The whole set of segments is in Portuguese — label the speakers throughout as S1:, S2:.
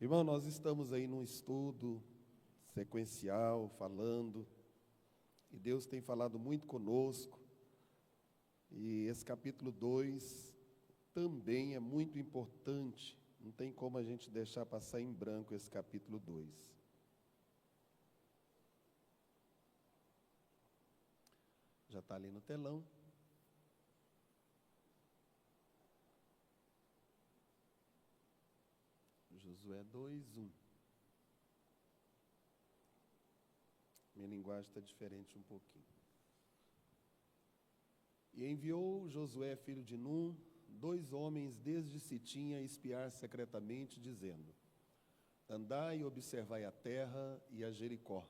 S1: Irmão, nós estamos aí num estudo sequencial, falando, e Deus tem falado muito conosco, e esse capítulo 2 também é muito importante, não tem como a gente deixar passar em branco esse capítulo 2. Já está ali no telão. Josué 2:1. Minha linguagem está diferente um pouquinho. E enviou Josué, filho de Num, 2 homens desde Sitim a espiar secretamente, dizendo: Andai e observai a terra e a Jericó.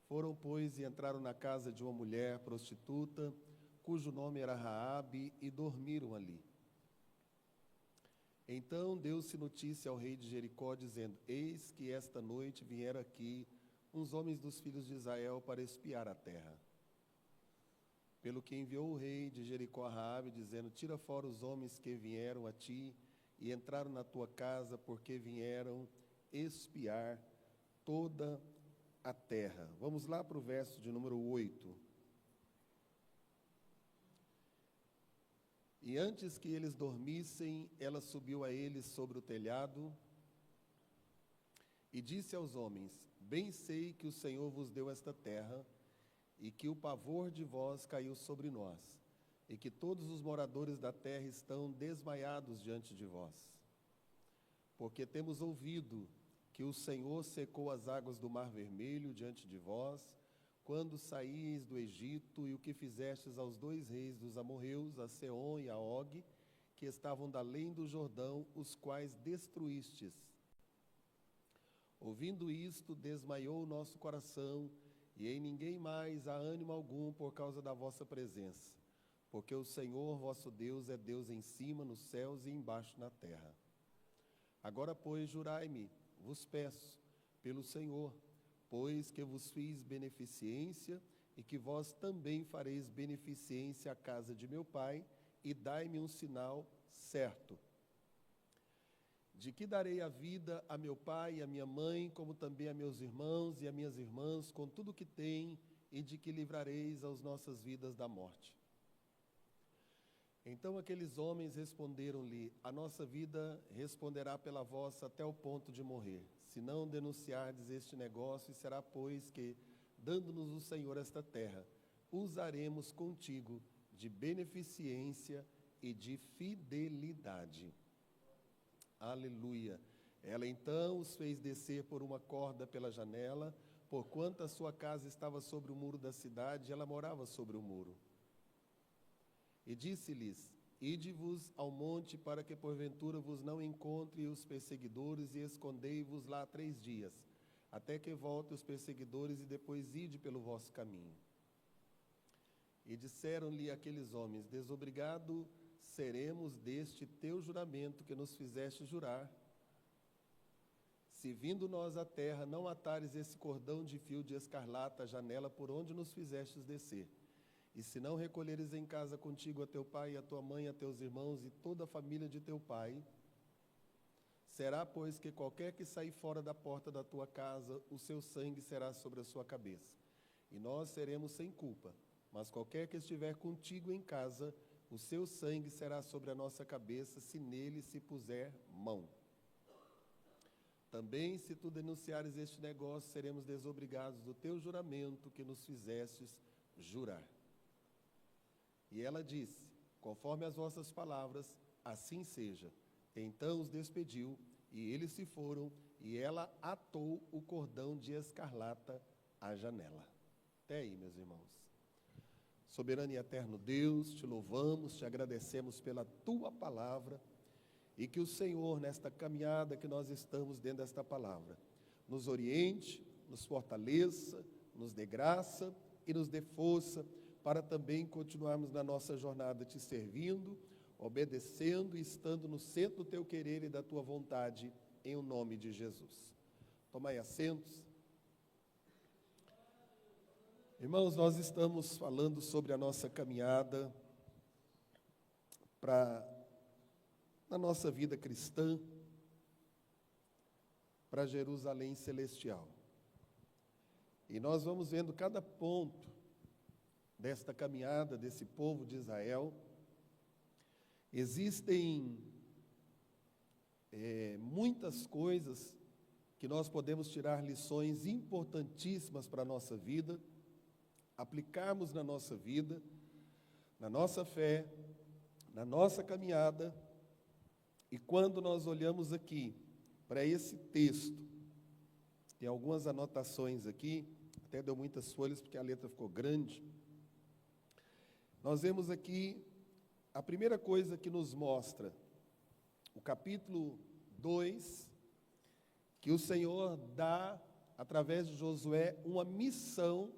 S1: Foram, pois, e entraram na casa de uma mulher prostituta, cujo nome era Raabe, e dormiram ali. Então deu-se notícia ao rei de Jericó, dizendo: Eis que esta noite vieram aqui uns homens dos filhos de Israel para espiar a terra. Pelo que enviou o rei de Jericó a Raabe, dizendo: Tira fora os homens que vieram a ti e entraram na tua casa, porque vieram espiar toda a terra. Vamos lá para o verso de número 8. E antes que eles dormissem, ela subiu a eles sobre o telhado e disse aos homens: Bem sei que o Senhor vos deu esta terra, e que o pavor de vós caiu sobre nós, e que todos os moradores da terra estão desmaiados diante de vós. Porque temos ouvido que o Senhor secou as águas do Mar Vermelho diante de vós, quando saíeis do Egito, e o que fizestes aos 2 reis dos amorreus, a Seom e a Og, que estavam da além do Jordão, os quais destruístes. Ouvindo isto, desmaiou o nosso coração, e em ninguém mais há ânimo algum por causa da vossa presença, porque o Senhor vosso Deus é Deus em cima, nos céus, e embaixo na terra. Agora, pois, jurai-me, vos peço, pelo Senhor, pois que vos fiz beneficência, e que vós também fareis beneficência à casa de meu pai, e dai-me um sinal certo, de que darei a vida a meu pai e a minha mãe, como também a meus irmãos e a minhas irmãs, com tudo que tem, e de que livrareis as nossas vidas da morte. Então aqueles homens responderam-lhe: A nossa vida responderá pela vossa até o ponto de morrer, se não denunciardes este negócio, e será, pois, que, dando-nos o Senhor esta terra, usaremos contigo de beneficência e de fidelidade. Aleluia. Ela então os fez descer por uma corda pela janela, porquanto a sua casa estava sobre o muro da cidade, e ela morava sobre o muro. E disse-lhes: Ide-vos ao monte, para que porventura vos não encontre os perseguidores, e escondei-vos lá 3 dias, até que voltem os perseguidores, e depois ide pelo vosso caminho. E disseram-lhe aqueles homens: Desobrigado seremos deste teu juramento que nos fizeste jurar, se vindo nós à terra não atares esse cordão de fio de escarlata à janela por onde nos fizestes descer. E se não recolheres em casa contigo a teu pai, a tua mãe, a teus irmãos e toda a família de teu pai, será, pois, que qualquer que sair fora da porta da tua casa, o seu sangue será sobre a sua cabeça. E nós seremos sem culpa, mas qualquer que estiver contigo em casa, o seu sangue será sobre a nossa cabeça, se nele se puser mão. Também, se tu denunciares este negócio, seremos desobrigados do teu juramento que nos fizestes jurar. E ela disse: Conforme as vossas palavras, assim seja. Então os despediu, e eles se foram, e ela atou o cordão de escarlata à janela. Até aí, meus irmãos. Soberano e eterno Deus, te louvamos, te agradecemos pela tua palavra, e que o Senhor, nesta caminhada que nós estamos dentro desta palavra, nos oriente, nos fortaleça, nos dê graça e nos dê força para também continuarmos na nossa jornada te servindo, obedecendo e estando no centro do teu querer e da tua vontade, em o nome de Jesus. Tomai assentos. Irmãos, nós estamos falando sobre a nossa caminhada na nossa vida cristã, para Jerusalém celestial. E nós vamos vendo cada ponto desta caminhada desse povo de Israel. Existem muitas coisas que nós podemos tirar lições importantíssimas para a nossa vida, aplicarmos na nossa vida, na nossa fé, na nossa caminhada. E quando nós olhamos aqui para esse texto, tem algumas anotações aqui, até deu muitas folhas porque a letra ficou grande. Nós vemos aqui a primeira coisa que nos mostra, o capítulo 2, que o Senhor dá, através de Josué, uma missão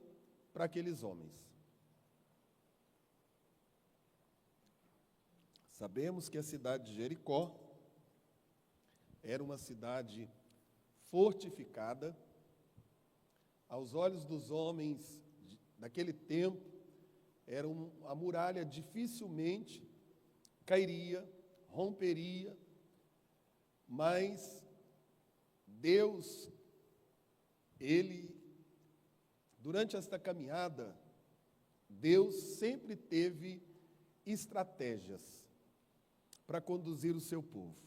S1: para aqueles homens. Sabemos que a cidade de Jericó era uma cidade fortificada. Aos olhos dos homens daquele tempo, era a muralha dificilmente cairia, romperia, mas Deus, durante esta caminhada, Deus sempre teve estratégias para conduzir o seu povo.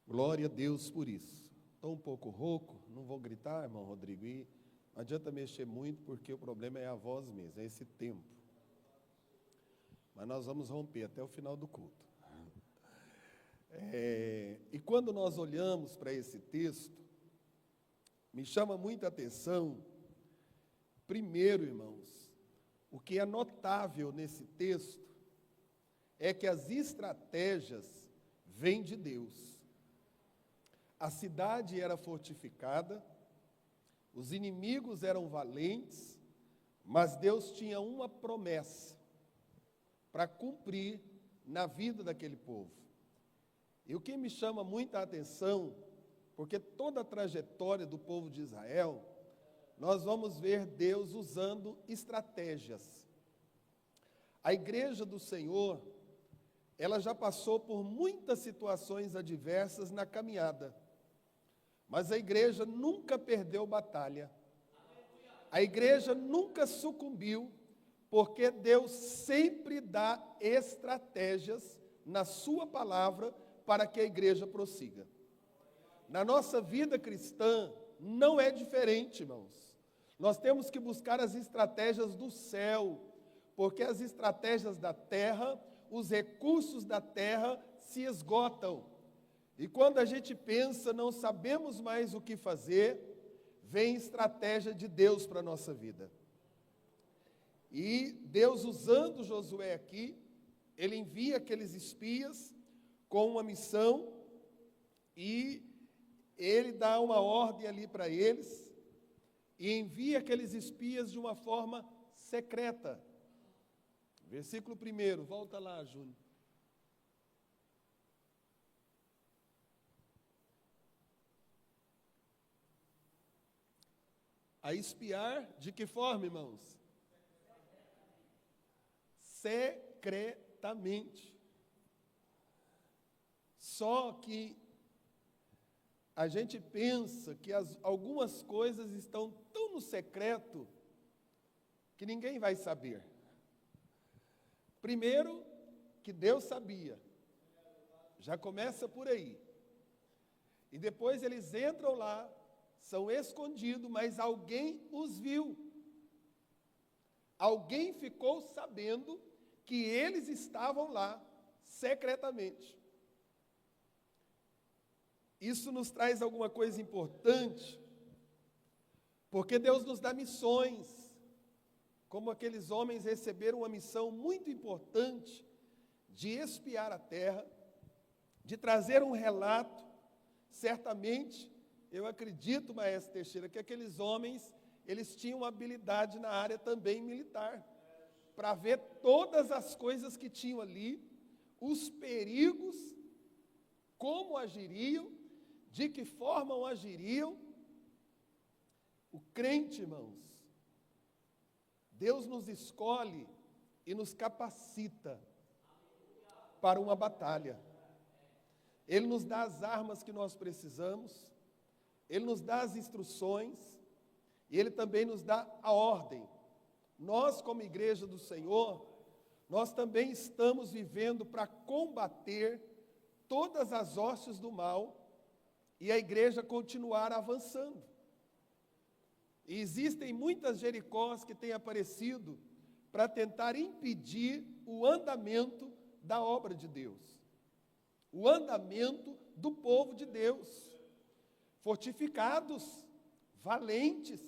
S1: Glória a Deus por isso. Estou um pouco rouco, não vou gritar, irmão Rodrigo, e não adianta mexer muito, porque o problema é a voz mesmo, é esse tempo. Mas nós vamos romper até o final do culto. E quando nós olhamos para esse texto, me chama muita atenção, primeiro, irmãos, o que é notável nesse texto é que as estratégias vêm de Deus. A cidade era fortificada, os inimigos eram valentes, mas Deus tinha uma promessa para cumprir na vida daquele povo. E o que me chama muita atenção, porque toda a trajetória do povo de Israel, nós vamos ver Deus usando estratégias. A igreja do Senhor, ela já passou por muitas situações adversas na caminhada, mas a igreja nunca perdeu batalha. A igreja nunca sucumbiu, porque Deus sempre dá estratégias na sua palavra para que a igreja prossiga. Na nossa vida cristã, não é diferente, irmãos. Nós temos que buscar as estratégias do céu, porque as estratégias da terra, os recursos da terra se esgotam. E quando a gente pensa, não sabemos mais o que fazer, vem estratégia de Deus para a nossa vida. E Deus, usando Josué aqui, ele envia aqueles espias com uma missão, e ele dá uma ordem ali para eles, e envia aqueles espias de uma forma secreta. Versículo 1, volta lá, Júnior. A espiar de que forma, irmãos? Secretamente. Só que a gente pensa que algumas coisas estão tão no secreto que ninguém vai saber. Primeiro, que Deus sabia. Já começa por aí. E depois eles entram lá, são escondidos, mas alguém os viu. Alguém ficou sabendo que eles estavam lá secretamente. Isso nos traz alguma coisa importante, porque Deus nos dá missões, como aqueles homens receberam uma missão muito importante de espiar a terra, de trazer um relato. Certamente, eu acredito, maestro Teixeira, que aqueles homens, eles tinham uma habilidade na área também militar, para ver todas as coisas que tinham ali, os perigos, como agiriam, de que forma agiriam. O crente, irmãos, Deus nos escolhe e nos capacita para uma batalha. Ele nos dá as armas que nós precisamos, Ele nos dá as instruções e Ele também nos dá a ordem. Nós, como igreja do Senhor, nós também estamos vivendo para combater todas as hostes do mal e a igreja continuar avançando. E existem muitas Jericós que têm aparecido para tentar impedir o andamento da obra de Deus, o andamento do povo de Deus, fortificados, valentes,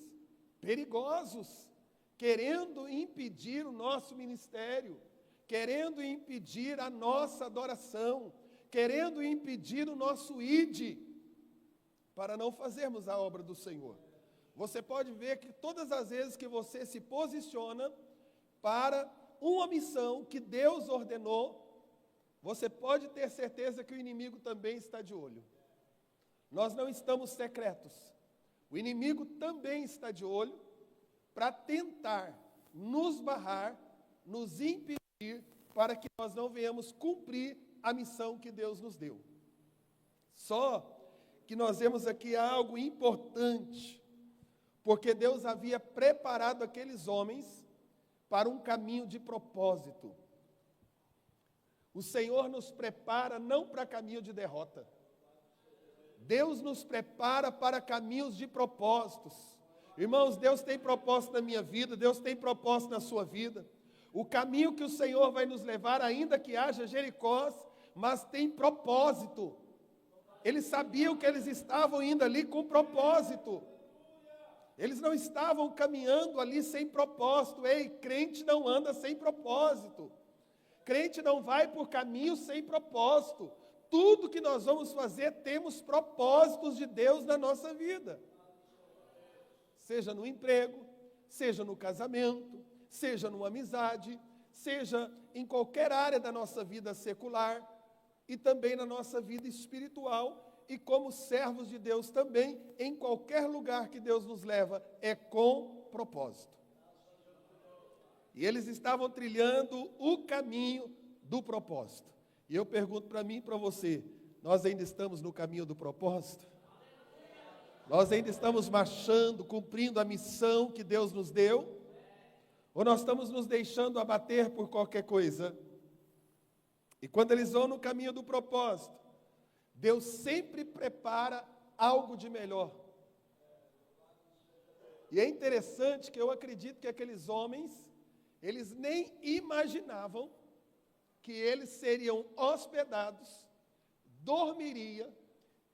S1: perigosos, querendo impedir o nosso ministério, querendo impedir a nossa adoração, querendo impedir o nosso ide, para não fazermos a obra do Senhor. Você pode ver que todas as vezes que você se posiciona para uma missão que Deus ordenou, você pode ter certeza que o inimigo também está de olho. Nós não estamos secretos. O inimigo também está de olho para tentar nos barrar, nos impedir, para que nós não venhamos cumprir a missão que Deus nos deu. Só que nós vemos aqui algo importante, porque Deus havia preparado aqueles homens para um caminho de propósito. O Senhor nos prepara não para caminho de derrota. Deus nos prepara para caminhos de propósitos. Irmãos, Deus tem propósito na minha vida, Deus tem propósito na sua vida. O caminho que o Senhor vai nos levar, ainda que haja Jericós, mas tem propósito. Eles sabiam que eles estavam indo ali com propósito. Eles não estavam caminhando ali sem propósito. Ei, crente não anda sem propósito. Crente não vai por caminhos sem propósito. Tudo que nós vamos fazer, temos propósitos de Deus na nossa vida. Seja no emprego, seja no casamento, seja numa amizade, seja em qualquer área da nossa vida secular e também na nossa vida espiritual e como servos de Deus também, em qualquer lugar que Deus nos leva, é com propósito. E eles estavam trilhando o caminho do propósito. E eu pergunto para mim e para você, nós ainda estamos no caminho do propósito? Nós ainda estamos marchando, cumprindo a missão que Deus nos deu? Ou nós estamos nos deixando abater por qualquer coisa? E quando eles vão no caminho do propósito, Deus sempre prepara algo de melhor. E é interessante que eu acredito que aqueles homens, eles nem imaginavam que eles seriam hospedados, dormiriam,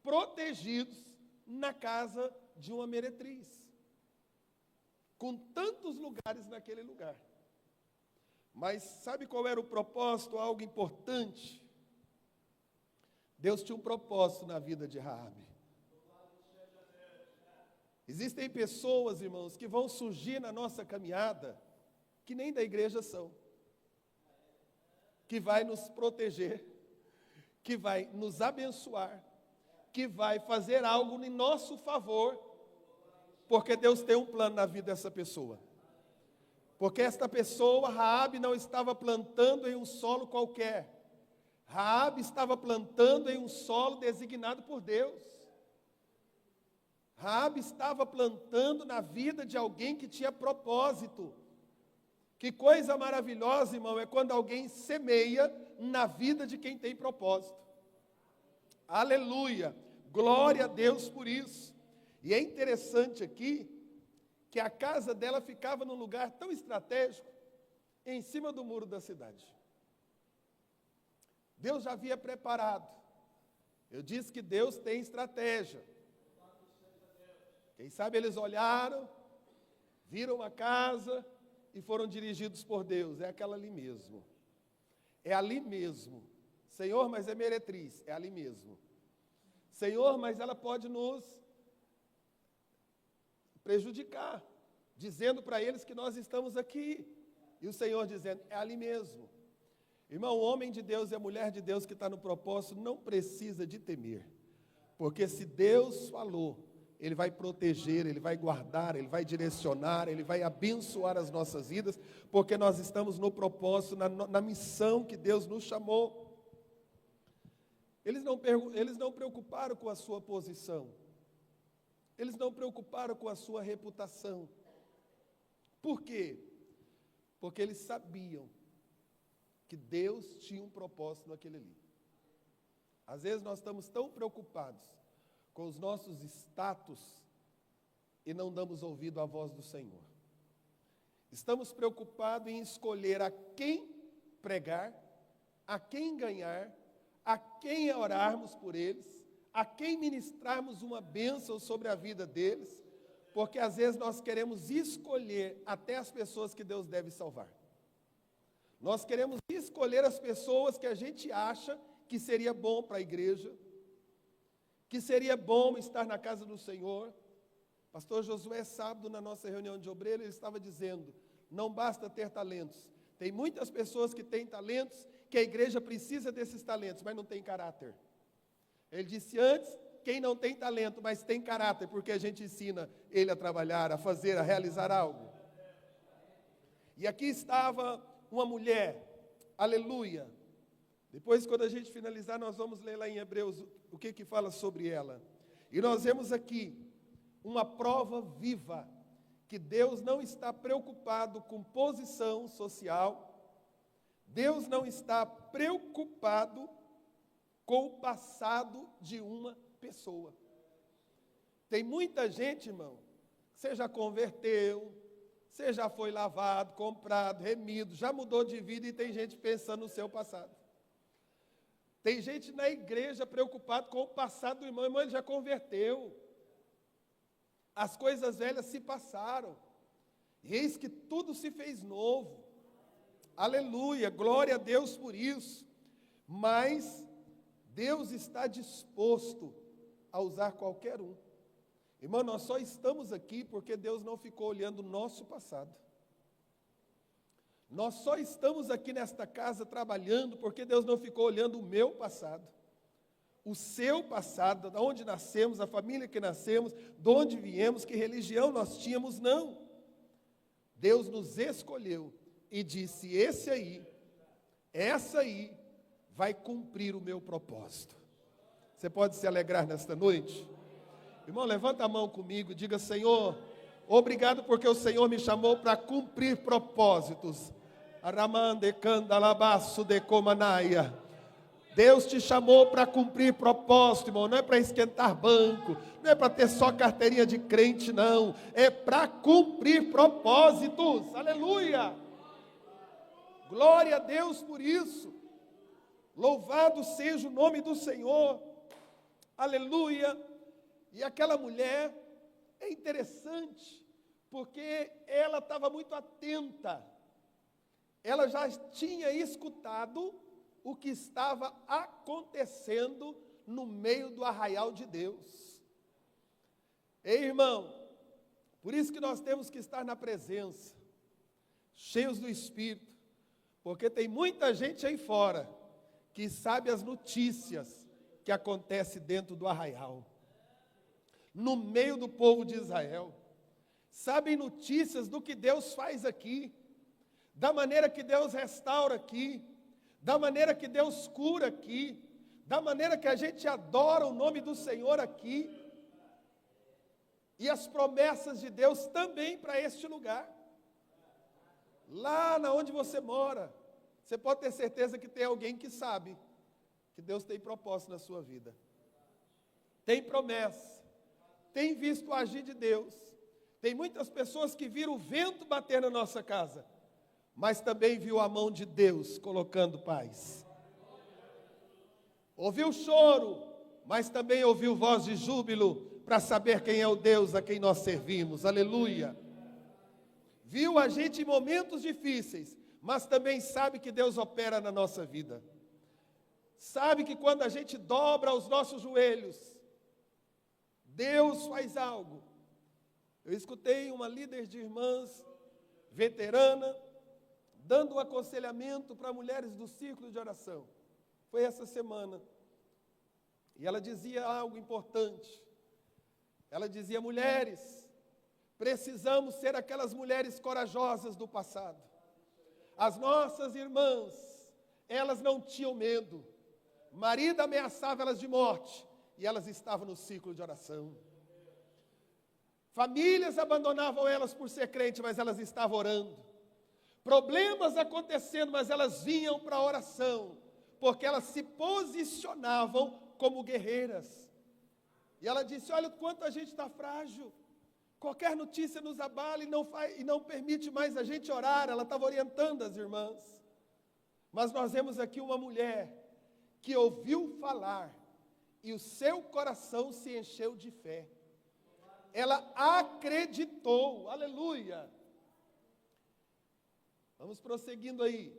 S1: protegidos na casa de uma meretriz, com tantos lugares naquele lugar. Mas sabe qual era o propósito? Algo importante. Deus tinha um propósito na vida de Raabe. Existem pessoas, irmãos, que vão surgir na nossa caminhada, que nem da igreja são, que vai nos proteger, que vai nos abençoar, que vai fazer algo em nosso favor, porque Deus tem um plano na vida dessa pessoa. Porque esta pessoa, Raabe, não estava plantando em um solo qualquer. Raabe estava plantando em um solo designado por Deus. Raabe estava plantando na vida de alguém que tinha propósito. Que coisa maravilhosa, irmão, é quando alguém semeia na vida de quem tem propósito. Aleluia! Glória a Deus por isso. E é interessante aqui, que a casa dela ficava num lugar tão estratégico, em cima do muro da cidade. Deus já havia preparado. Eu disse que Deus tem estratégia. Quem sabe eles olharam, viram a casa e foram dirigidos por Deus. É aquela ali mesmo. É ali mesmo. Senhor, mas é meretriz. É ali mesmo. Senhor, mas ela pode nos prejudicar, dizendo para eles que nós estamos aqui. E o Senhor dizendo, é ali mesmo. Irmão, o homem de Deus e a mulher de Deus que está no propósito não precisa de temer. Porque se Deus falou, Ele vai proteger, Ele vai guardar, Ele vai direcionar, Ele vai abençoar as nossas vidas, porque nós estamos no propósito, na missão que Deus nos chamou. Eles não preocuparam com a sua posição. Eles não preocuparam com a sua reputação. Por quê? Porque eles sabiam que Deus tinha um propósito naquele ali. Às vezes nós estamos tão preocupados com os nossos status e não damos ouvido à voz do Senhor. Estamos preocupados em escolher a quem pregar, a quem ganhar, a quem orarmos por eles, a quem ministrarmos uma bênção sobre a vida deles, porque às vezes nós queremos escolher até as pessoas que Deus deve salvar. Nós queremos escolher as pessoas que a gente acha que seria bom para a igreja, que seria bom estar na casa do Senhor. Pastor Josué, sábado, na nossa reunião de obreiro, ele estava dizendo, não basta ter talentos. Tem muitas pessoas que têm talentos, que a igreja precisa desses talentos, mas não tem caráter. Ele disse antes, quem não tem talento, mas tem caráter, porque a gente ensina ele a trabalhar, a fazer, a realizar algo. E aqui estava uma mulher, aleluia. Depois, quando a gente finalizar, nós vamos ler lá em Hebreus o que fala sobre ela. E nós vemos aqui uma prova viva que Deus não está preocupado com posição social, Deus não está preocupado com o passado de uma pessoa. Tem muita gente, irmão, você já converteu, você já foi lavado, comprado, remido, já mudou de vida e tem gente pensando no seu passado. Tem gente na igreja preocupado com o passado do irmão. Irmão, ele já converteu. As coisas velhas se passaram. E eis que tudo se fez novo. Aleluia, glória a Deus por isso. Mas Deus está disposto a usar qualquer um. Irmão, nós só estamos aqui porque Deus não ficou olhando o nosso passado. Nós só estamos aqui nesta casa trabalhando porque Deus não ficou olhando o meu passado, o seu passado, de onde nascemos, a família que nascemos, de onde viemos, que religião nós tínhamos, não. Deus nos escolheu e disse, essa aí vai cumprir o meu propósito. Você pode se alegrar nesta noite? Irmão, levanta a mão comigo e diga, Senhor, obrigado porque o Senhor me chamou para cumprir propósitos. Deus te chamou para cumprir propósito, irmão. Não é para esquentar banco, não é para ter só carteirinha de crente, não. É para cumprir propósitos. Aleluia! Glória a Deus por isso. Louvado seja o nome do Senhor. Aleluia! E aquela mulher é interessante, porque ela estava muito atenta. Ela já tinha escutado o que estava acontecendo no meio do arraial de Deus. Ei, irmão, por isso que nós temos que estar na presença, cheios do Espírito, porque tem muita gente aí fora que sabe as notícias que acontecem dentro do arraial, no meio do povo de Israel, sabem notícias do que Deus faz aqui, da maneira que Deus restaura aqui, da maneira que Deus cura aqui, da maneira que a gente adora o nome do Senhor aqui, e as promessas de Deus também para este lugar. Lá na onde você mora, você pode ter certeza que tem alguém que sabe que Deus tem propósito na sua vida. Tem promessa, tem visto o agir de Deus. Tem muitas pessoas que viram o vento bater na nossa casa, mas também viu a mão de Deus colocando paz. Ouviu choro, mas também ouviu voz de júbilo para saber quem é o Deus a quem nós servimos. Aleluia. Viu a gente em momentos difíceis, mas também sabe que Deus opera na nossa vida. Sabe que quando a gente dobra os nossos joelhos, Deus faz algo. Eu escutei uma líder de irmãs veterana dando um aconselhamento para mulheres do círculo de oração. Foi essa semana. E ela dizia algo importante. Ela dizia, mulheres, precisamos ser aquelas mulheres corajosas do passado. As nossas irmãs, elas não tinham medo. Marido ameaçava elas de morte, e elas estavam no círculo de oração. Famílias abandonavam elas por ser crente, mas elas estavam orando. Problemas acontecendo, mas elas vinham para a oração, porque elas se posicionavam como guerreiras. E ela disse: olha o quanto a gente está frágil. Qualquer notícia nos abala e não permite mais a gente orar. Ela estava orientando as irmãs. Mas nós vemos aqui uma mulher que ouviu falar e o seu coração se encheu de fé. Ela acreditou, aleluia. Vamos prosseguindo aí.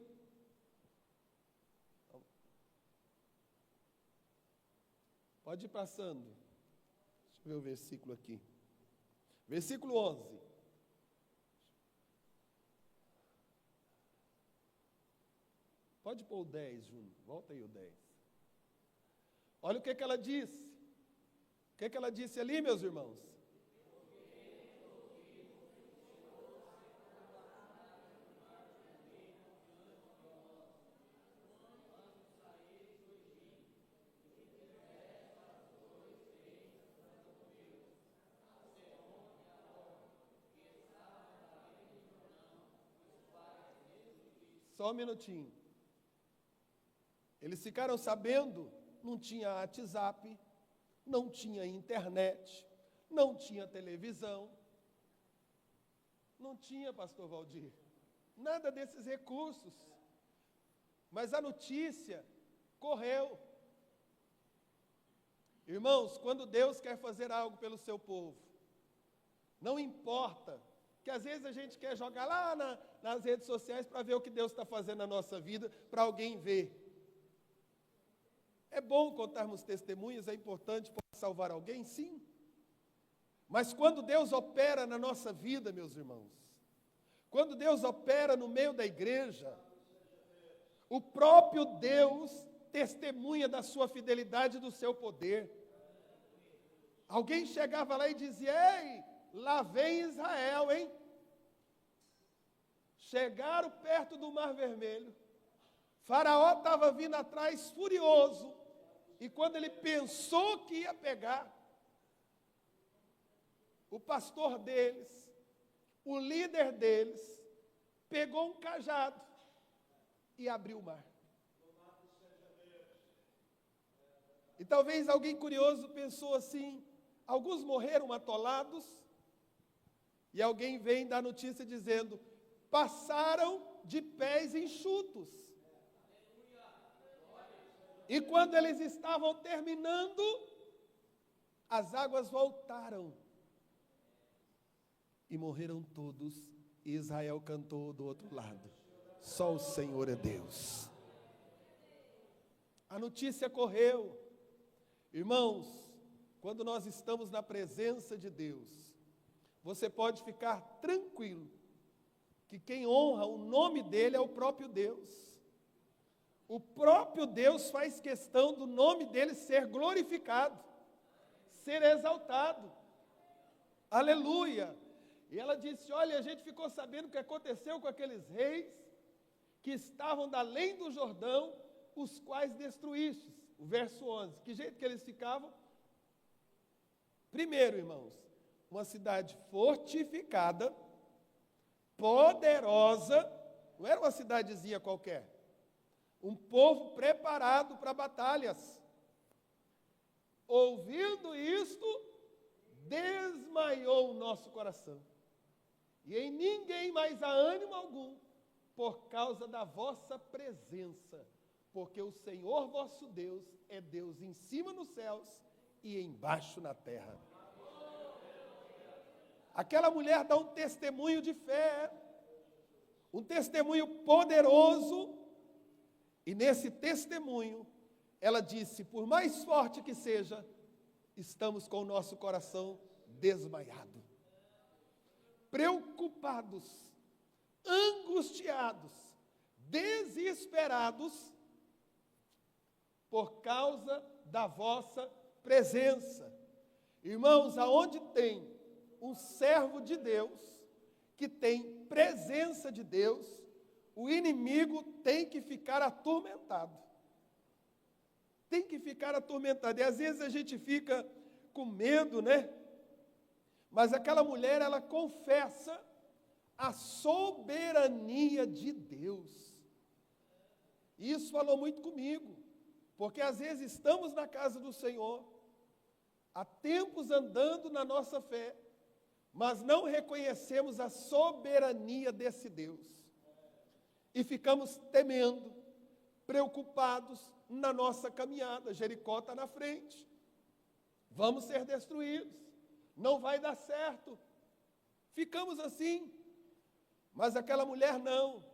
S1: Pode ir passando. Deixa eu ver o versículo aqui. Versículo 11. Pode pôr o 10, Júnior. Volta aí o 10. Olha o que ela disse. O que ela disse ali, meus irmãos? Só um minutinho. Eles ficaram sabendo, não tinha WhatsApp, não tinha internet, não tinha televisão, não tinha, pastor Valdir, nada desses recursos. Mas a notícia correu. Irmãos, quando Deus quer fazer algo pelo seu povo, não importa, que às vezes a gente quer jogar lá nas redes sociais para ver o que Deus está fazendo na nossa vida, para alguém ver. É bom contarmos testemunhos, é importante para salvar alguém, sim. Mas quando Deus opera na nossa vida, meus irmãos, quando Deus opera no meio da igreja, o próprio Deus testemunha da sua fidelidade e do seu poder. Alguém chegava lá e dizia: ei, lá vem Israel, hein? Chegaram perto do Mar Vermelho. Faraó estava vindo atrás furioso. E quando ele pensou que ia pegar, o pastor deles, o líder deles, pegou um cajado e abriu o mar. E talvez alguém curioso pensou assim: alguns morreram atolados, e alguém vem dar notícia dizendo: passaram de pés enxutos. E quando eles estavam terminando, as águas voltaram. E morreram todos, e Israel cantou do outro lado: só o Senhor é Deus. A notícia correu. Irmãos, quando nós estamos na presença de Deus, você pode ficar tranquilo, que quem honra o nome dele é o próprio Deus. O próprio Deus faz questão do nome dele ser glorificado, ser exaltado. Aleluia! E ela disse: olha, a gente ficou sabendo o que aconteceu com aqueles reis que estavam da além do Jordão, os quais destruístes. O verso 11, que jeito que eles ficavam? Primeiro, irmãos, uma cidade fortificada, poderosa, não era uma cidadezinha qualquer. Um povo preparado para batalhas. Ouvindo isto, desmaiou o nosso coração. E em ninguém mais há ânimo algum, por causa da vossa presença. Porque o Senhor vosso Deus é Deus em cima nos céus e embaixo na terra. Aquela mulher dá um testemunho de fé, um testemunho poderoso. E nesse testemunho, ela disse: por mais forte que seja, estamos com o nosso coração desmaiado, preocupados, angustiados, desesperados, por causa da vossa presença. Irmãos, aonde tem um servo de Deus, que tem presença de Deus, o inimigo tem que ficar atormentado. Tem que ficar atormentado. E às vezes a gente fica com medo, né? Mas aquela mulher, ela confessa a soberania de Deus. Isso falou muito comigo, porque às vezes estamos na casa do Senhor, há tempos andando na nossa fé, mas não reconhecemos a soberania desse Deus. E ficamos temendo, preocupados na nossa caminhada. Jericó está na frente. Vamos ser destruídos. Não vai dar certo. Ficamos assim. Mas aquela mulher não.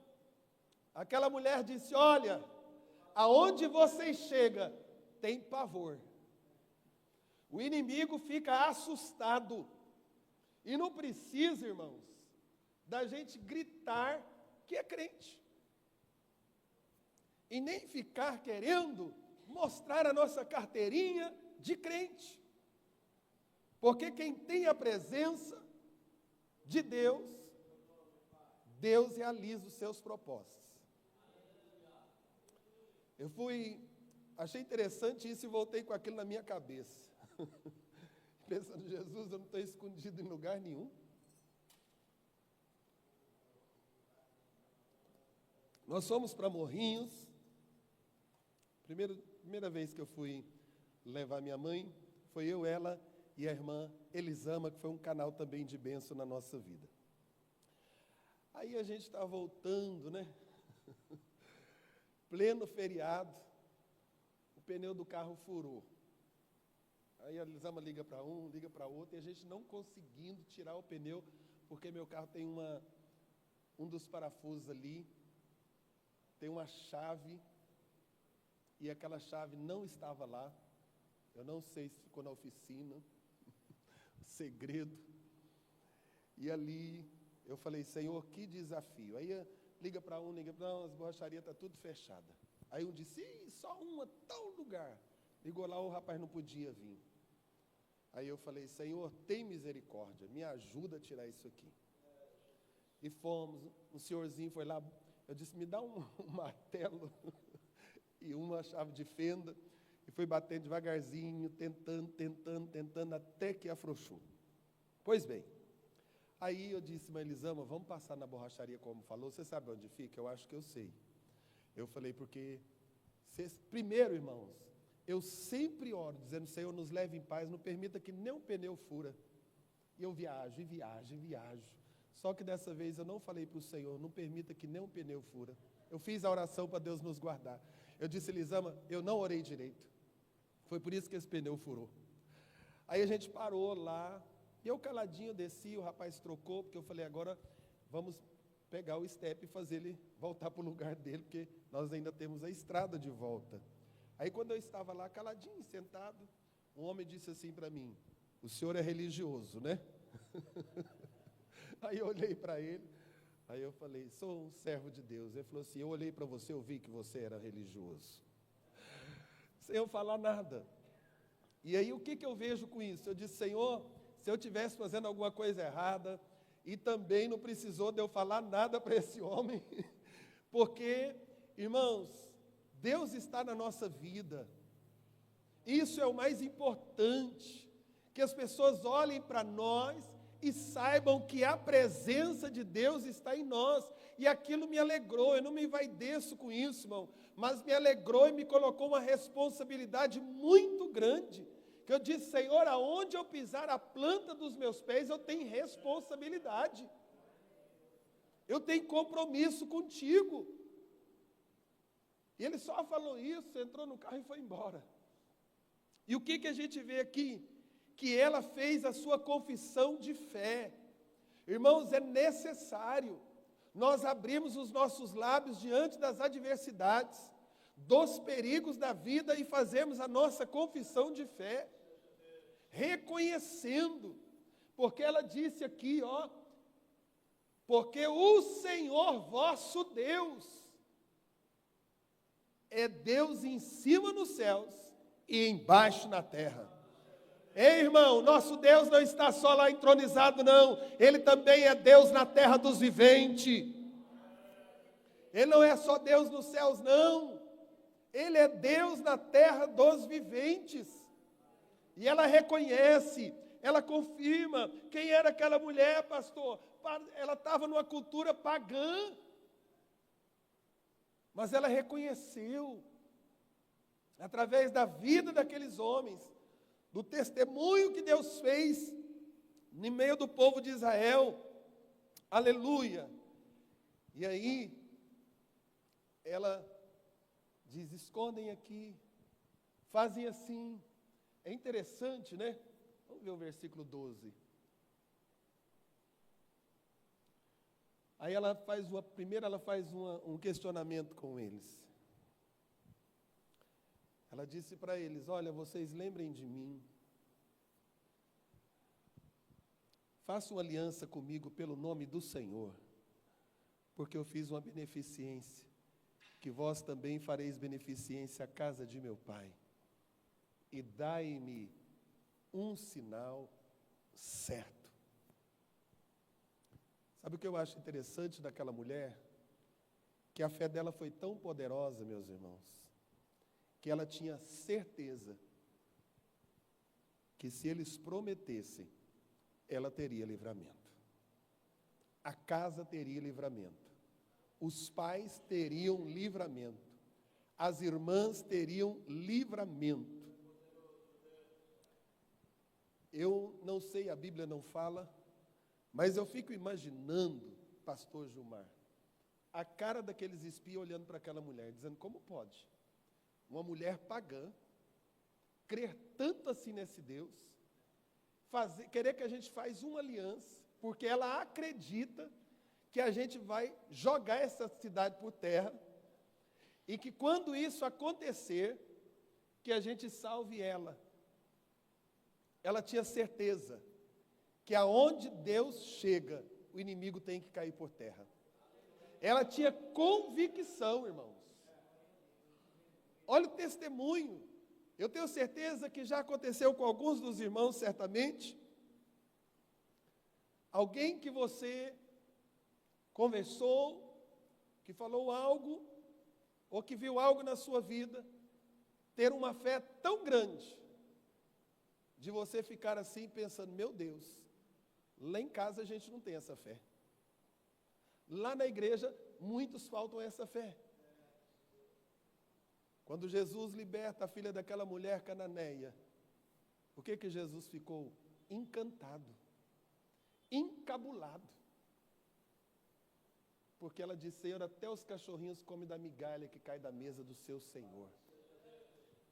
S1: Aquela mulher disse, olha, aonde vocês chegam, tem pavor. O inimigo fica assustado. E não precisa, irmãos, da gente gritar que é crente. E nem ficar querendo mostrar a nossa carteirinha de crente. Porque quem tem a presença de Deus, Deus realiza os seus propósitos. Achei interessante isso e voltei com aquilo na minha cabeça. Pensando, Jesus, eu não estou escondido em lugar nenhum. Nós fomos para Morrinhos. Primeira vez que eu fui levar minha mãe, foi eu, ela e a irmã Elisama, que foi um canal também de bênção na nossa vida. Aí a gente está voltando, né? Pleno feriado, o pneu do carro furou. Aí a Elisama liga para um, liga para outro, e a gente não conseguindo tirar o pneu, porque meu carro tem um dos parafusos ali, tem uma chave, e aquela chave não estava lá. Eu não sei se ficou na oficina, segredo. E ali eu falei, Senhor, que desafio. Aí liga para um, liga para outro, as borracharias estão tudo fechadas. Aí um disse, só uma, tal lugar. Ligou lá, o rapaz não podia vir. Aí eu falei, Senhor, tem misericórdia, me ajuda a tirar isso aqui. E fomos, um senhorzinho foi lá, eu disse, me dá um martelo e uma chave de fenda, e fui batendo devagarzinho, tentando, até que afrouxou. Pois bem, aí eu disse, mas Elisama, vamos passar na borracharia como falou, você sabe onde fica? Eu acho que eu sei. Eu falei, porque, primeiro, irmãos, eu sempre oro, dizendo, Senhor, nos leve em paz, não permita que nem um pneu fura. E eu viajo. Só que dessa vez eu não falei para o Senhor, não permita que nem um pneu fura. Eu fiz a oração para Deus nos guardar. Eu disse, Elisama, eu não orei direito. Foi por isso que esse pneu furou. Aí a gente parou lá, e eu caladinho desci, o rapaz trocou, porque eu falei, agora vamos pegar o step e fazer ele voltar para o lugar dele, porque nós ainda temos a estrada de volta. Aí quando eu estava lá caladinho, sentado, um homem disse assim para mim, o senhor é religioso, né? Aí eu olhei para ele, aí eu falei, sou um servo de Deus. Ele falou assim, eu olhei para você, eu vi que você era religioso. Sem eu falar nada. E aí o que eu vejo com isso? Eu disse, Senhor, se eu estivesse fazendo alguma coisa errada, e também não precisou de eu falar nada para esse homem, porque, irmãos, Deus está na nossa vida. Isso é o mais importante, que as pessoas olhem para nós e saibam que a presença de Deus está em nós. E aquilo me alegrou, eu não me envaideço com isso, irmão, mas me alegrou e me colocou uma responsabilidade muito grande, que eu disse, Senhor, aonde eu pisar a planta dos meus pés, eu tenho responsabilidade. Eu tenho compromisso contigo. E ele só falou isso, entrou no carro e foi embora. E o que a gente vê aqui? Que ela fez a sua confissão de fé. Irmãos, é necessário nós abrirmos os nossos lábios diante das adversidades, dos perigos da vida e fazermos a nossa confissão de fé, reconhecendo, porque ela disse aqui, porque o Senhor vosso Deus é Deus em cima nos céus e embaixo na terra. Ei, irmão, nosso Deus não está só lá entronizado, não. Ele também é Deus na terra dos viventes. Ele não é só Deus nos céus, não. Ele é Deus na terra dos viventes. E ela reconhece ela confirma quem era aquela mulher, pastor. Ela estava numa cultura pagã, mas ela reconheceu, através da vida daqueles homens, do testemunho que Deus fez no meio do povo de Israel, aleluia. E aí, ela diz, escondem aqui, fazem assim. É interessante, né? Vamos ver o versículo 12. Aí ela faz um questionamento com eles. Ela disse para eles, olha, vocês lembrem de mim. Façam aliança comigo pelo nome do Senhor, porque eu fiz uma beneficência, que vós também fareis beneficência à casa de meu pai. E dai-me um sinal certo. Sabe o que eu acho interessante daquela mulher? Que a fé dela foi tão poderosa, meus irmãos, que ela tinha certeza que se eles prometessem, ela teria livramento. A casa teria livramento. Os pais teriam livramento. As irmãs teriam livramento. Eu não sei, a Bíblia não fala, mas eu fico imaginando, pastor Gilmar, a cara daqueles espias olhando para aquela mulher, dizendo, como pode uma mulher pagã crer tanto assim nesse Deus, querer que a gente faz uma aliança, porque ela acredita que a gente vai jogar essa cidade por terra, e que quando isso acontecer, que a gente salve ela. Ela tinha certeza que aonde Deus chega, o inimigo tem que cair por terra. Ela tinha convicção, irmãos. Olha o testemunho. Eu tenho certeza que já aconteceu com alguns dos irmãos, certamente. Alguém que você conversou, que falou algo, ou que viu algo na sua vida, ter uma fé tão grande, de você ficar assim pensando, meu Deus, lá em casa a gente não tem essa fé. Lá na igreja, muitos faltam essa fé. Quando Jesus liberta a filha daquela mulher cananeia, o que Jesus ficou? Encantado, encabulado. Porque ela disse, Senhor, até os cachorrinhos comem da migalha que cai da mesa do seu Senhor.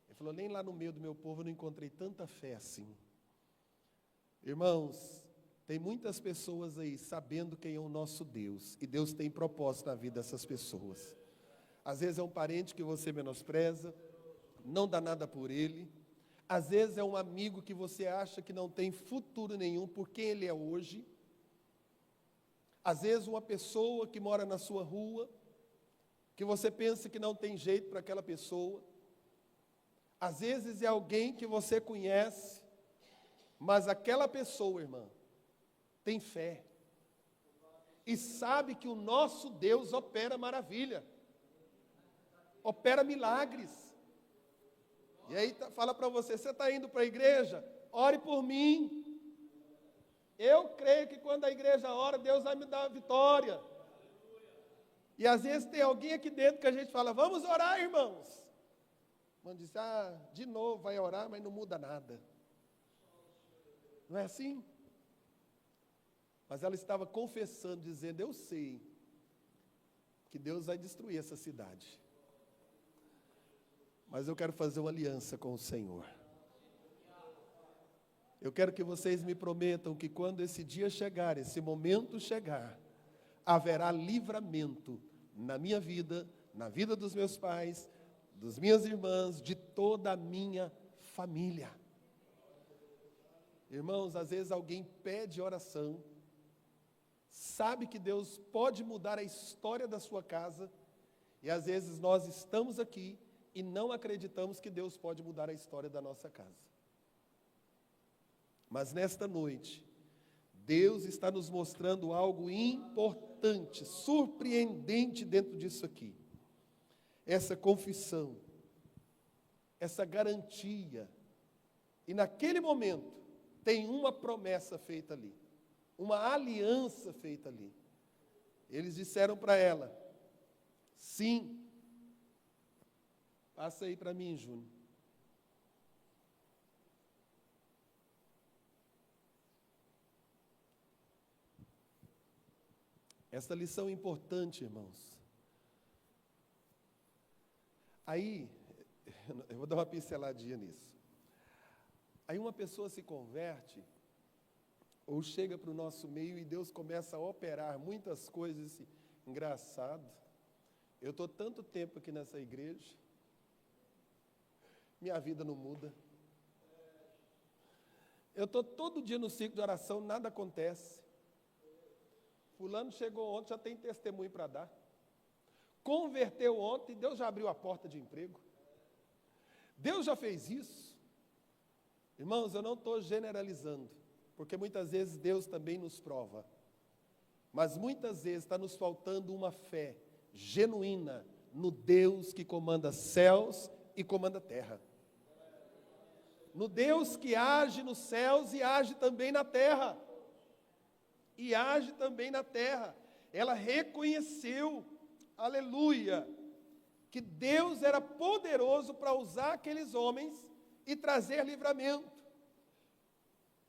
S1: Ele falou, nem lá no meio do meu povo eu não encontrei tanta fé assim. Irmãos, tem muitas pessoas aí sabendo quem é o nosso Deus, e Deus tem propósito na vida dessas pessoas. Às vezes é um parente que você menospreza, não dá nada por ele. Às vezes é um amigo que você acha que não tem futuro nenhum por quem ele é hoje. Às vezes uma pessoa que mora na sua rua, que você pensa que não tem jeito para aquela pessoa. Às vezes é alguém que você conhece, mas aquela pessoa, irmã, tem fé. E sabe que o nosso Deus opera maravilha. Opera milagres. E aí fala para você está indo para a igreja? Ore por mim. Eu creio que quando a igreja ora, Deus vai me dar a vitória. E às vezes tem alguém aqui dentro que a gente fala, vamos orar, irmãos. O irmão diz, de novo vai orar, mas não muda nada. Não é assim? Mas ela estava confessando, dizendo, eu sei que Deus vai destruir essa cidade. Mas eu quero fazer uma aliança com o Senhor. Eu quero que vocês me prometam que quando esse dia chegar, esse momento chegar, haverá livramento na minha vida, na vida dos meus pais, das minhas irmãs, de toda a minha família. Irmãos, às vezes alguém pede oração, sabe que Deus pode mudar a história da sua casa, e às vezes nós estamos aqui e não acreditamos que Deus pode mudar a história da nossa casa. Mas nesta noite, Deus está nos mostrando algo importante, surpreendente dentro disso aqui. Essa confissão, essa garantia. E naquele momento, tem uma promessa feita ali, uma aliança feita ali. Eles disseram para ela: sim. Passa aí para mim, Júnior. Essa lição é importante, irmãos. Aí, eu vou dar uma pinceladinha nisso. Aí uma pessoa se converte, ou chega para o nosso meio e Deus começa a operar muitas coisas. Engraçado, eu estou tanto tempo aqui nessa igreja, minha vida não muda. Eu estou todo dia no ciclo de oração, nada acontece. Fulano chegou ontem, já tem testemunho para dar. Converteu ontem, Deus já abriu a porta de emprego. Deus já fez isso. Irmãos, eu não estou generalizando, porque muitas vezes Deus também nos prova. Mas muitas vezes está nos faltando uma fé genuína no Deus que comanda céus e comanda terra. No Deus que age nos céus e age também na terra. E age também na terra. Ela reconheceu, aleluia, que Deus era poderoso para usar aqueles homens e trazer livramento.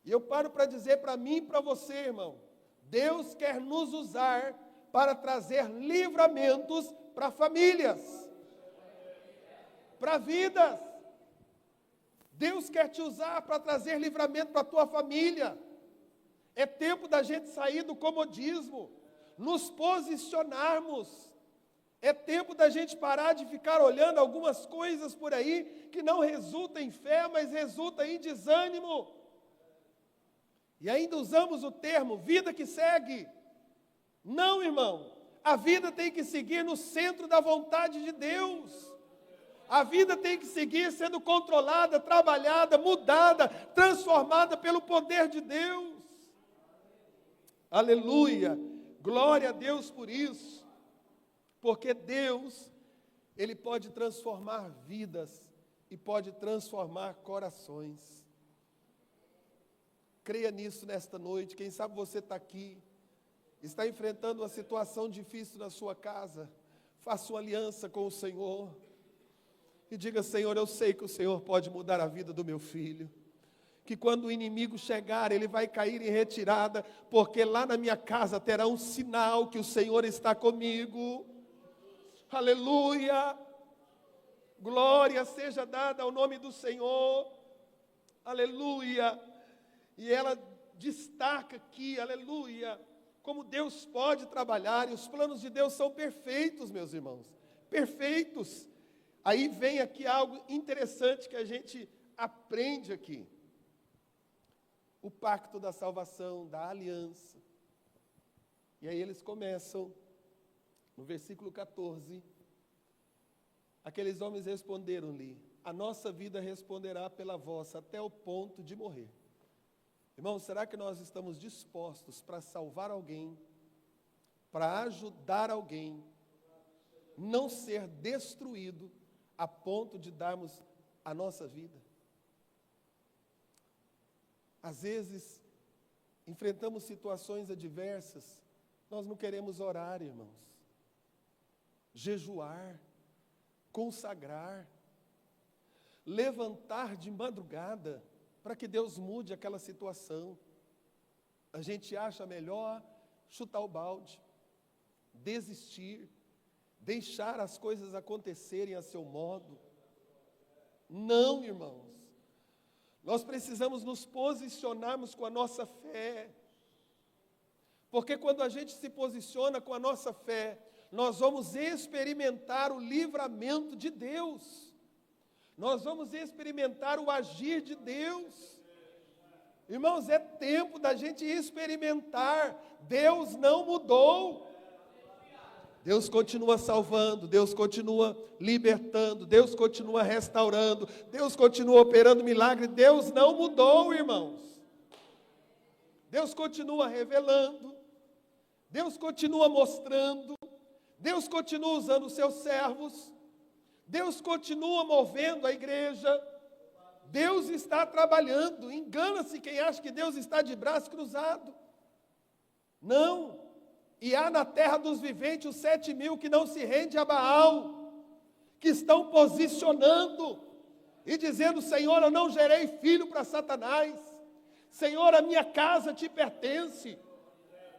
S1: E eu paro para dizer para mim e para você, irmão, Deus quer nos usar para trazer livramentos para famílias, para vidas. Deus quer te usar para trazer livramento para a tua família. É tempo da gente sair do comodismo, nos posicionarmos. É tempo da gente parar de ficar olhando algumas coisas por aí que não resultam em fé, mas resultam em desânimo. E ainda usamos o termo vida que segue. Não, irmão, a vida tem que seguir no centro da vontade de Deus. A vida tem que seguir sendo controlada, trabalhada, mudada, transformada pelo poder de Deus. Aleluia, glória a Deus por isso, porque Deus, Ele pode transformar vidas e pode transformar corações. Creia nisso nesta noite. Quem sabe você está aqui, está enfrentando uma situação difícil na sua casa, faça uma aliança com o Senhor e diga: Senhor, eu sei que o Senhor pode mudar a vida do meu filho, que quando o inimigo chegar, ele vai cair em retirada, porque lá na minha casa terá um sinal que o Senhor está comigo. Aleluia, glória seja dada ao nome do Senhor, aleluia. E ela destaca aqui, aleluia, como Deus pode trabalhar, e os planos de Deus são perfeitos, meus irmãos, perfeitos. Aí vem aqui algo interessante que a gente aprende aqui. O pacto da salvação, da aliança. E aí eles começam, no versículo 14, aqueles homens responderam-lhe: a nossa vida responderá pela vossa, até o ponto de morrer. Irmãos, será que nós estamos dispostos para salvar alguém, para ajudar alguém, não ser destruído, a ponto de darmos a nossa vida? Às vezes, enfrentamos situações adversas, nós não queremos orar, irmãos, jejuar, consagrar, levantar de madrugada, para que Deus mude aquela situação. A gente acha melhor chutar o balde, desistir, deixar as coisas acontecerem a seu modo. Não, irmãos. Nós precisamos nos posicionarmos com a nossa fé. Porque quando a gente se posiciona com a nossa fé, nós vamos experimentar o livramento de Deus. Nós vamos experimentar o agir de Deus. Irmãos, é tempo da gente experimentar. Deus não mudou. Deus continua salvando, Deus continua libertando, Deus continua restaurando, Deus continua operando milagre. Deus não mudou, irmãos. Deus continua revelando, Deus continua mostrando, Deus continua usando os seus servos, Deus continua movendo a igreja, Deus está trabalhando. Engana-se quem acha que Deus está de braço cruzado. Não. E há na terra dos viventes os 7.000 que não se rendem a Baal, que estão posicionando e dizendo: Senhor, eu não gerei filho para Satanás. Senhor, a minha casa te pertence.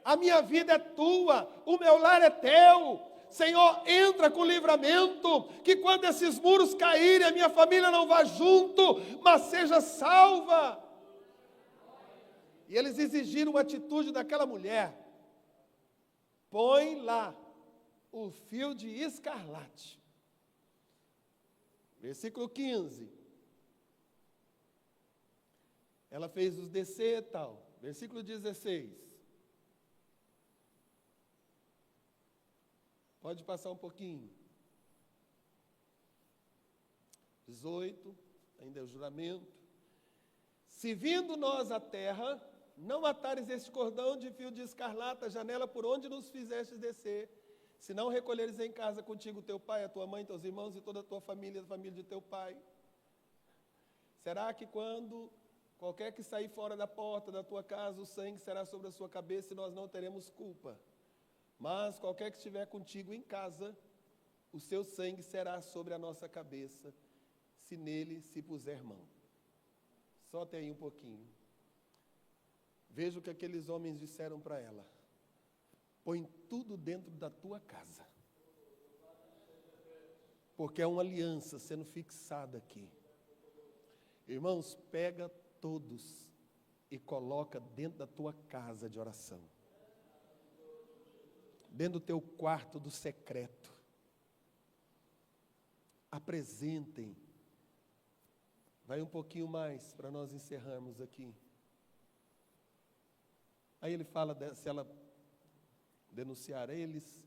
S1: A minha vida é tua, o meu lar é teu. Senhor, entra com livramento, que quando esses muros caírem, a minha família não vá junto, mas seja salva. E eles exigiram uma atitude daquela mulher: põe lá o fio de escarlate. Versículo 15. Ela fez-os descer e tal. Versículo 16. Pode passar um pouquinho. 18, ainda é o juramento. Se vindo nós à terra, não atares este cordão de fio de escarlata, a janela por onde nos fizestes descer, se não recolheres em casa contigo teu pai, a tua mãe, teus irmãos e toda a tua família, a família de teu pai. Será que quando qualquer que sair fora da porta da tua casa, o sangue será sobre a sua cabeça e nós não teremos culpa? Mas qualquer que estiver contigo em casa, o seu sangue será sobre a nossa cabeça, se nele se puser mão. Só até aí um pouquinho. Veja o que aqueles homens disseram para ela: põe tudo dentro da tua casa, porque é uma aliança sendo fixada aqui. Irmãos, pega todos e coloca dentro da tua casa de oração, dentro do teu quarto do secreto. Apresentem. Vai um pouquinho mais para nós encerrarmos aqui. Aí ele fala se ela denunciar eles,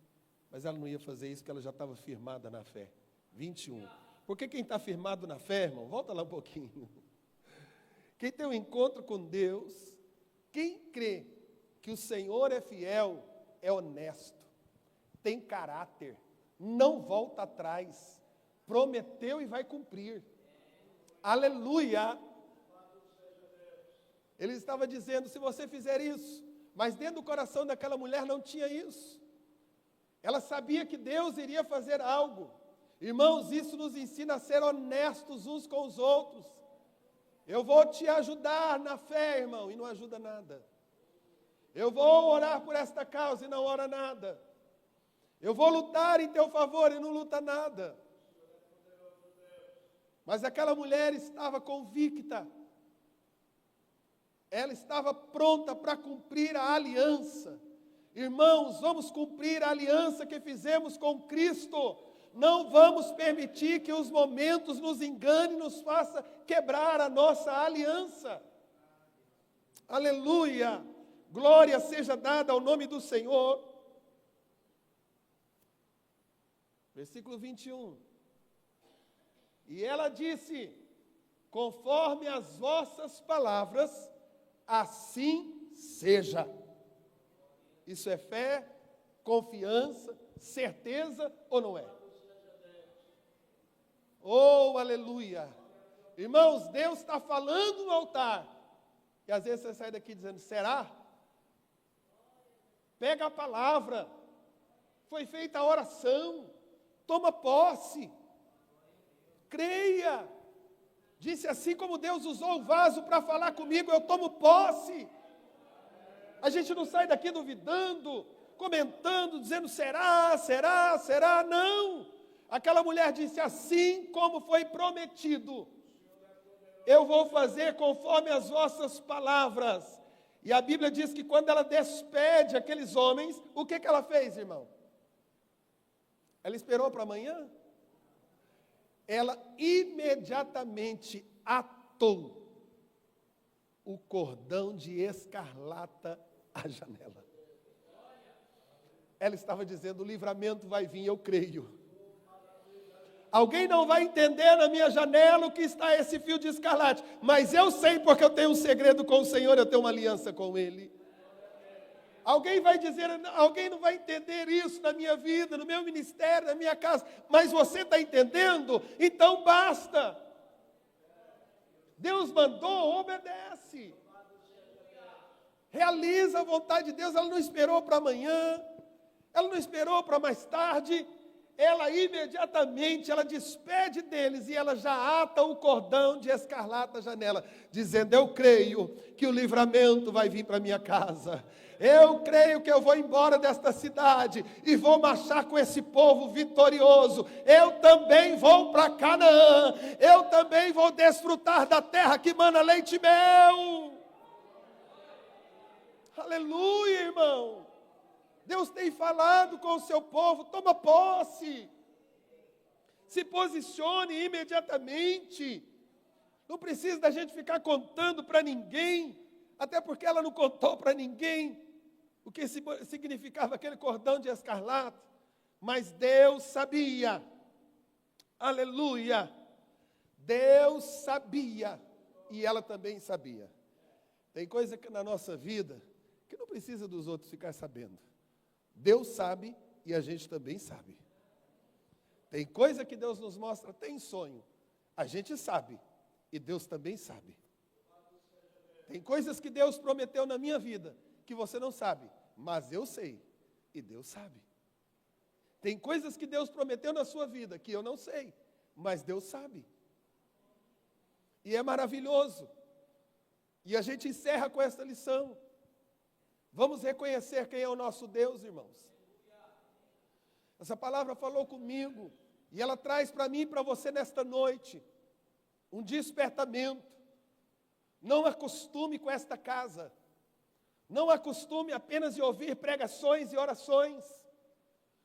S1: mas ela não ia fazer isso, porque ela já estava firmada na fé. 21. Porque quem está firmado na fé, irmão, volta lá um pouquinho. Quem tem um encontro com Deus, quem crê que o Senhor é fiel, é honesto, tem caráter, não volta atrás, prometeu e vai cumprir. Aleluia! Ele estava dizendo: se você fizer isso, mas dentro do coração daquela mulher não tinha isso. Ela sabia que Deus iria fazer algo. Irmãos, isso nos ensina a ser honestos uns com os outros. Eu vou te ajudar na fé, irmão, e não ajuda nada. Eu vou orar por esta causa e não ora nada. Eu vou lutar em teu favor e não luta nada. Mas aquela mulher estava convicta. Ela estava pronta para cumprir a aliança. Irmãos, vamos cumprir a aliança que fizemos com Cristo. Não vamos permitir que os momentos nos enganem e nos façam quebrar a nossa aliança. Aleluia! Glória seja dada ao nome do Senhor. Versículo 21. E ela disse: conforme as vossas palavras, assim seja. Isso é fé, confiança, certeza ou não é? Oh, aleluia! Irmãos, Deus está falando no altar. E às vezes você sai daqui dizendo: será? Pega a palavra. Foi feita a oração. Toma posse. Creia. Disse: assim como Deus usou o vaso para falar comigo, eu tomo posse. A gente não sai daqui duvidando, comentando, dizendo: será, será, será. Não. Aquela mulher disse: assim como foi prometido, eu vou fazer conforme as vossas palavras. E a Bíblia diz que quando ela despede aqueles homens, o que ela fez, irmão? Ela esperou para amanhã? Ela imediatamente atou o cordão de escarlata à janela. Ela estava dizendo: o livramento vai vir, eu creio. Alguém não vai entender na minha janela o que está esse fio de escarlate, mas eu sei, porque eu tenho um segredo com o Senhor, eu tenho uma aliança com Ele. Alguém vai dizer: alguém não vai entender isso na minha vida, no meu ministério, na minha casa, mas você está entendendo? Então basta. Deus mandou, obedece. Realiza a vontade de Deus. Ela não esperou para amanhã, ela não esperou para mais tarde, ela imediatamente, ela despede deles e ela já ata o cordão de escarlate à janela, dizendo: eu creio que o livramento vai vir para minha casa. Eu creio que eu vou embora desta cidade e vou marchar com esse povo vitorioso. Eu também vou para Canaã. Eu também vou desfrutar da terra que mana leite e mel. Aleluia, irmão. Deus tem falado com o seu povo. Toma posse. Se posicione imediatamente. Não precisa da gente ficar contando para ninguém. Até porque ela não contou para ninguém o que significava aquele cordão de escarlate. Mas Deus sabia. Aleluia. Deus sabia. E ela também sabia. Tem coisa que na nossa vida que não precisa dos outros ficar sabendo. Deus sabe e a gente também sabe. Tem coisa que Deus nos mostra, tem sonho. A gente sabe e Deus também sabe. Tem coisas que Deus prometeu na minha vida que você não sabe, mas eu sei e Deus sabe. Tem coisas que Deus prometeu na sua vida que eu não sei, mas Deus sabe. E é maravilhoso. E a gente encerra com essa lição. Vamos reconhecer quem é o nosso Deus, irmãos. Essa palavra falou comigo e ela traz para mim e para você nesta noite um despertamento. Não acostume com esta casa. Não acostume apenas de ouvir pregações e orações,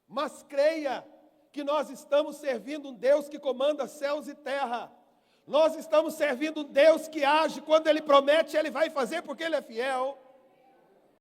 S1: mas creia que nós estamos servindo um Deus que comanda céus e terra. Nós estamos servindo um Deus que age, quando Ele promete, Ele vai fazer porque Ele é fiel.